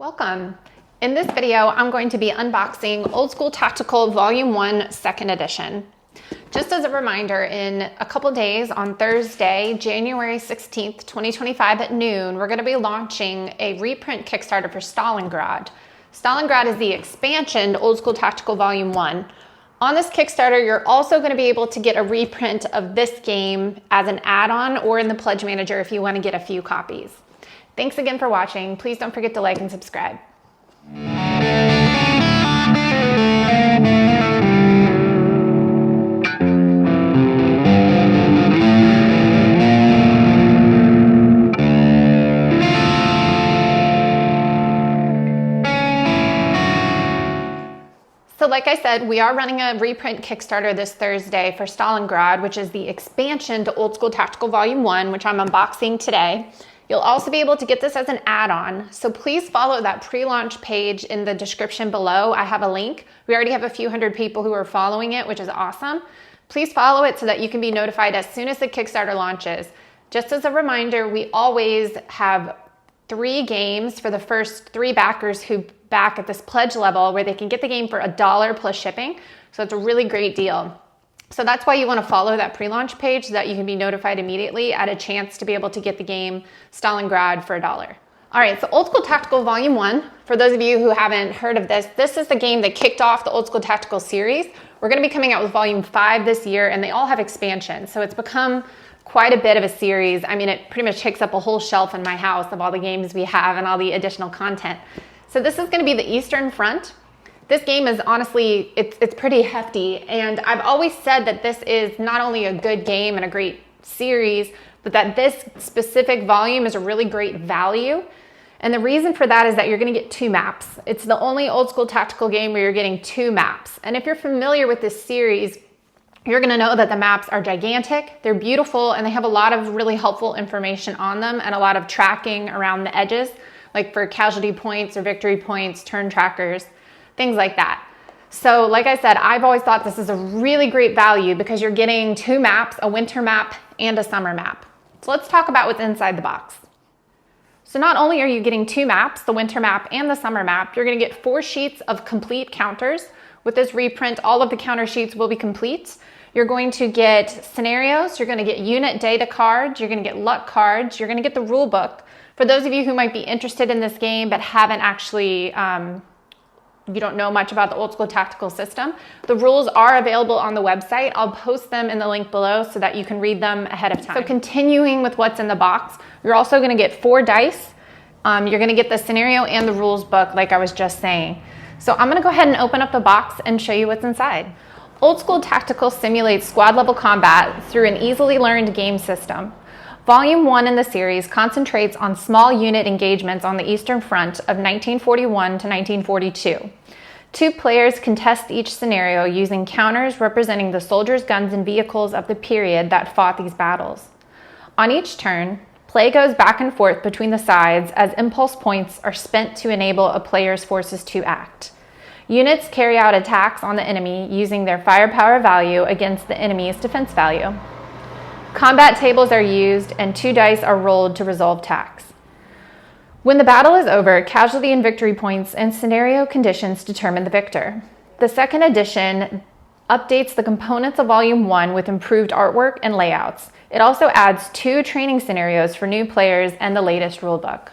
Welcome. In this video, I'm going to be unboxing Old School Tactical Volume 1 2nd Edition. Just as a reminder, in a couple days on Thursday, January 16th, 2025 at noon, we're going to be launching a reprint Kickstarter for Stalingrad. Stalingrad is the expansion to Old School Tactical Volume 1. On this Kickstarter, you're also going to be able to get a reprint of this game as an add-on or in the Pledge Manager if you want to get a few copies. Thanks again for watching. Please don't forget to like and subscribe. So like I said, we are running a reprint Kickstarter this Thursday for Stalingrad, which is the expansion to Old School Tactical Volume 1, which I'm unboxing today. You'll also be able to get this as an add-on, so please follow that pre-launch page in the description below. I have a link. We already have a few hundred people who are following it, which is awesome. Please follow it so that you can be notified as soon as the Kickstarter launches. Just as a reminder, we always have 3 games for the first 3 backers who back at this pledge level where they can get the game for $1 plus shipping. So it's a really great deal. So that's why you want to follow that pre-launch page so that you can be notified immediately at a chance to be able to get the game Stalingrad for $1. All right, so Old School Tactical Volume 1, for those of you who haven't heard of this, this is the game that kicked off the Old School Tactical series. We're going to be coming out with Volume 5 this year, and they all have expansions. So it's become quite a bit of a series. I mean, it pretty much takes up a whole shelf in my house of all the games we have and all the additional content. So this is going to be the Eastern Front. This game is honestly, it's pretty hefty, and I've always said that this is not only a good game and a great series, but that this specific volume is a really great value. And the reason for that is that you're going to get 2 maps. It's the only Old School Tactical game where you're getting 2 maps. And if you're familiar with this series, you're going to know that the maps are gigantic, they're beautiful, and they have a lot of really helpful information on them and a lot of tracking around the edges, like for casualty points or victory points, turn trackers, things like that. So like I said, I've always thought this is a really great value because you're getting 2 maps, a winter map and a summer map. So let's talk about what's inside the box. So not only are you getting 2 maps, the winter map and the summer map, you're going to get 4 sheets of complete counters. With this reprint, all of the counter sheets will be complete. You're going to get scenarios, you're going to get unit data cards, you're going to get luck cards, you're going to get the rule book. For those of you who might be interested in this game but haven't actually you don't know much about the Old School Tactical system, the rules are available on the website. I'll post them in the link below so that you can read them ahead of time. So continuing with what's in the box, you're also going to get 4 dice. You're going to get the scenario and the rules book like I was just saying. So I'm going to go ahead and open up the box and show you what's inside. Old School Tactical simulates squad level combat through an easily learned game system. Volume 1 in the series concentrates on small unit engagements on the Eastern Front of 1941 to 1942. 2 players contest each scenario using counters representing the soldiers, guns, and vehicles of the period that fought these battles. On each turn, play goes back and forth between the sides as impulse points are spent to enable a player's forces to act. Units carry out attacks on the enemy using their firepower value against the enemy's defense value. Combat tables are used and 2 dice are rolled to resolve attacks. When the battle is over, casualty and victory points and scenario conditions determine the victor. The 2nd edition updates the components of Volume 1 with improved artwork and layouts. It also adds 2 training scenarios for new players and the latest rulebook.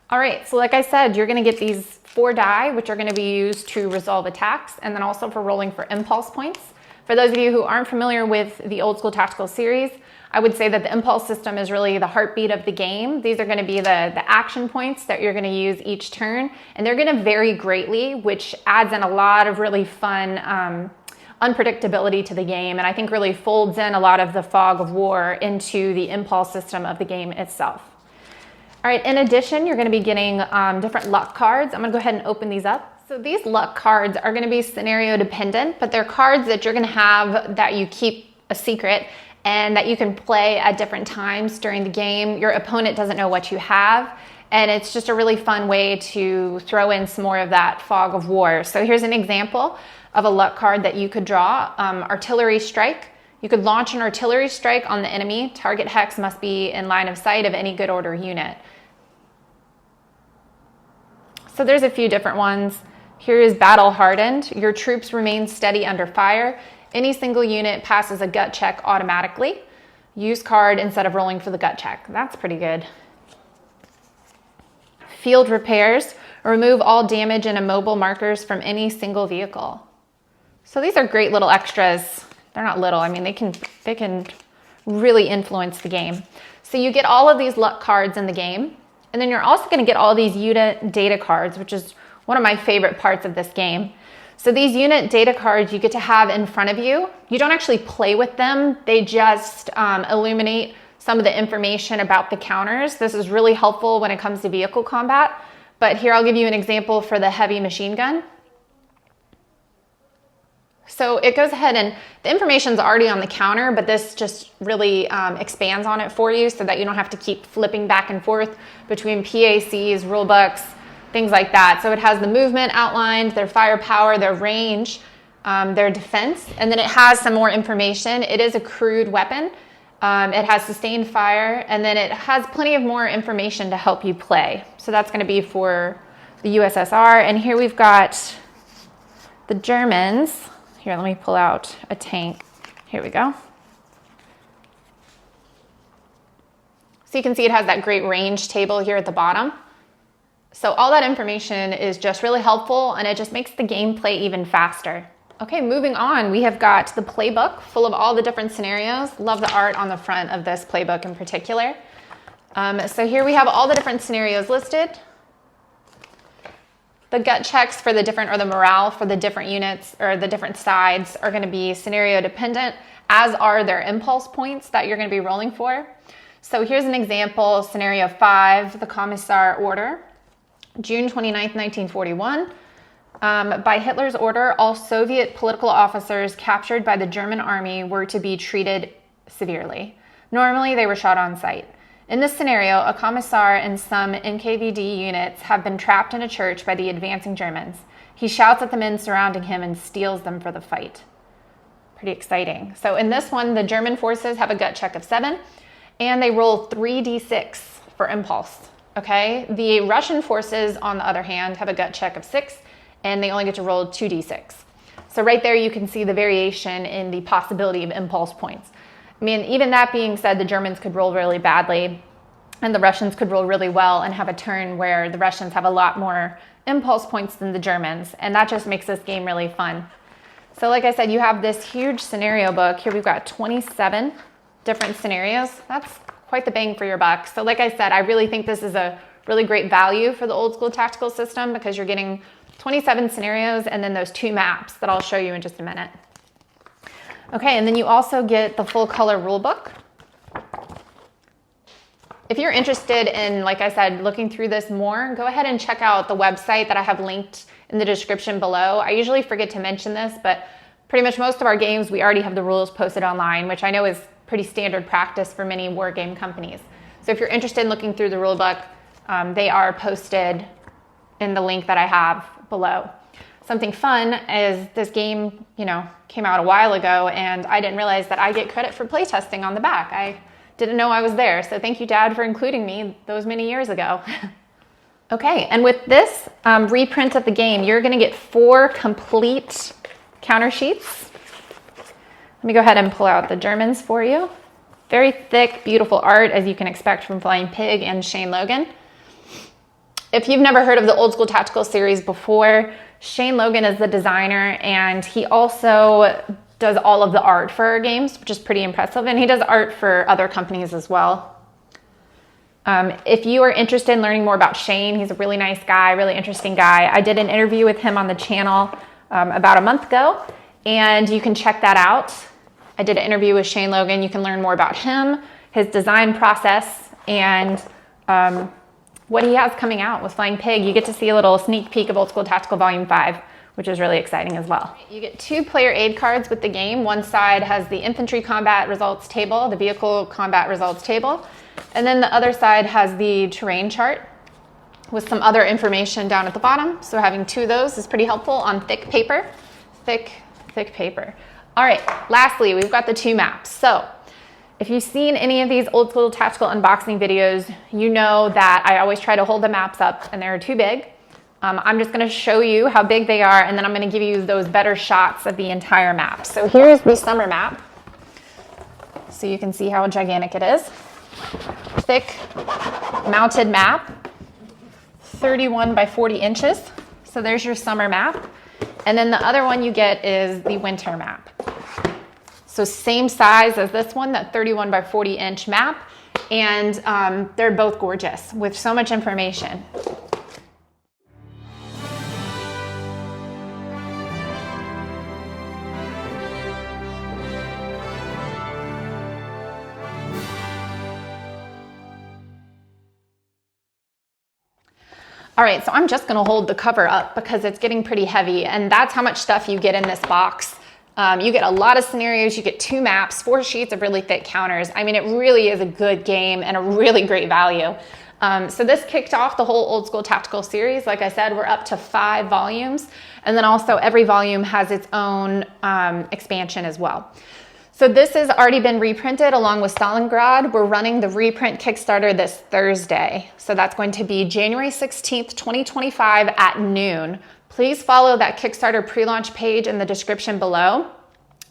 All right, so like I said, you're going to get these 4 die, which are going to be used to resolve attacks, and then also for rolling for impulse points. For those of you who aren't familiar with the Old School Tactical series, I would say that the impulse system is really the heartbeat of the game. These are going to be the action points that you're going to use each turn, and they're going to vary greatly, which adds in a lot of really fun unpredictability to the game, and I think really folds in a lot of the fog of war into the impulse system of the game itself. All right, in addition, you're going to be getting different luck cards. I'm going to go ahead and open these up. So these luck cards are going to be scenario dependent, but they're cards that you're going to have that you keep a secret and that you can play at different times during the game. Your opponent doesn't know what you have, and it's just a really fun way to throw in some more of that fog of war. So here's an example of a luck card that you could draw. Artillery strike. You could launch an artillery strike on the enemy. Target hex must be in line of sight of any good order unit. So there's a few different ones. Here is battle hardened. Your troops remain steady under fire. Any single unit passes a gut check automatically. Use card instead of rolling for the gut check. That's pretty good. Field repairs. Remove all damage and immobile markers from any single vehicle. So these are great little extras. They're not little, I mean, they can really influence the game. So you get all of these luck cards in the game, and then you're also gonna get all these unit data cards, which is one of my favorite parts of this game. So these unit data cards you get to have in front of you. You don't actually play with them. They just illuminate some of the information about the counters. This is really helpful when it comes to vehicle combat. But here I'll give you an example for the heavy machine gun. So it goes ahead and the information's already on the counter, but this just really expands on it for you so that you don't have to keep flipping back and forth between PACs, rulebooks, things like that. So it has the movement outlined, their firepower, their range, their defense, and then it has some more information. It is a crude weapon. It has sustained fire, and then it has plenty of more information to help you play. So that's going to be for the USSR. And here we've got the Germans. Here, let me pull out a tank. Here we go. So you can see it has that great range table here at the bottom. So all that information is just really helpful, and it just makes the gameplay even faster. Okay, moving on, we have got the playbook full of all the different scenarios. Love the art on the front of this playbook in particular. So here we have all the different scenarios listed. The gut checks for the different, or the morale for the different units or the different sides are going to be scenario dependent, as are their impulse points that you're going to be rolling for. So here's an example, scenario 5, the Commissar Order, June 29th, 1941. By Hitler's order, all Soviet political officers captured by the German army were to be treated severely. Normally, they were shot on sight. In this scenario, a commissar and some NKVD units have been trapped in a church by the advancing Germans. He shouts at the men surrounding him and steals them for the fight. Pretty exciting. So in this one, the German forces have a gut check of 7, and they roll 3d6 for impulse. Okay? The Russian forces, on the other hand, have a gut check of 6, and they only get to roll 2d6. So right there you can see the variation in the possibility of impulse points. I mean, even that being said, the Germans could roll really badly and the Russians could roll really well and have a turn where the Russians have a lot more impulse points than the Germans, and that just makes this game really fun. So like I said, you have this huge scenario book. Here we've got 27 different scenarios. That's quite the bang for your buck. So like I said, I really think this is a really great value for the old school tactical system because you're getting 27 scenarios and then those 2 maps that I'll show you in just a minute. Okay, and then you also get the full color rule book. If you're interested in, like I said, looking through this more, go ahead and check out the website that I have linked in the description below. I usually forget to mention this, but pretty much most of our games, we already have the rules posted online, which I know is pretty standard practice for many war game companies. So if you're interested in looking through the rule book, they are posted in the link that I have below. Something fun is this game, came out a while ago, and I didn't realize that I get credit for playtesting on the back. I didn't know I was there, so thank you, Dad, for including me those many years ago. Okay, and with this reprint of the game, you're gonna get 4 complete counter sheets. Let me go ahead and pull out the Germans for you. Very thick, beautiful art, as you can expect from Flying Pig and Shane Logan. If you've never heard of the Old School Tactical series before, Shane Logan is the designer, and he also does all of the art for our games, which is pretty impressive, and he does art for other companies as well. If you are interested in learning more about Shane, he's a really nice guy, really interesting guy. I did an interview with him on the channel about a month ago, and you can check that out. I did an interview with Shane Logan. You can learn more about him, his design process, and what he has coming out with Flying Pig. You get to see a little sneak peek of Old School Tactical Volume 5, which is really exciting as well. You get 2 player aid cards with the game. One side has the infantry combat results table, the vehicle combat results table, and then the other side has the terrain chart with some other information down at the bottom. So having 2 of those is pretty helpful on thick paper. Thick paper. All right, lastly, we've got the 2 maps. So if you've seen any of these Old School Tactical unboxing videos, you know that I always try to hold the maps up and they're too big. I'm just gonna show you how big they are, and then I'm gonna give you those better shots of the entire map. So here's the summer map. So you can see how gigantic it is. Thick mounted map, 31 by 40 inches. So there's your summer map. And then the other one you get is the winter map. So same size as this one, that 31 by 40 inch map. And they're both gorgeous with so much information. All right, so I'm just gonna hold the cover up because it's getting pretty heavy, and that's how much stuff you get in this box. You get a lot of scenarios, you get 2 maps, 4 sheets of really thick counters. I mean, it really is a good game and a really great value. So this kicked off the whole Old School Tactical series. Like I said, we're up to 5 volumes, and then also every volume has its own expansion as well. So this has already been reprinted along with Stalingrad. We're running the reprint Kickstarter this Thursday. So that's going to be January 16th, 2025 at noon. Please follow that Kickstarter pre-launch page in the description below.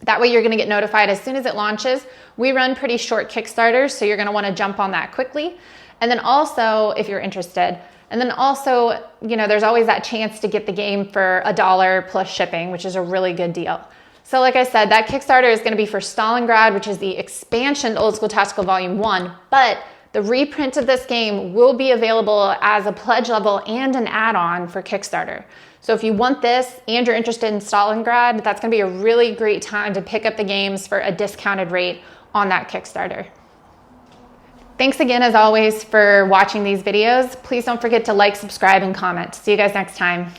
That way you're gonna get notified as soon as it launches. We run pretty short Kickstarters, so you're gonna wanna jump on that quickly. And then also, if you're interested, and then also, you know, there's always that chance to get the game for $1 plus shipping, which is a really good deal. So like I said, that Kickstarter is gonna be for Stalingrad, which is the expansion to Old School Tactical Volume 1, but the reprint of this game will be available as a pledge level and an add-on for Kickstarter. So if you want this and you're interested in Stalingrad, that's gonna be a really great time to pick up the games for a discounted rate on that Kickstarter. Thanks again, as always, for watching these videos. Please don't forget to like, subscribe, and comment. See you guys next time.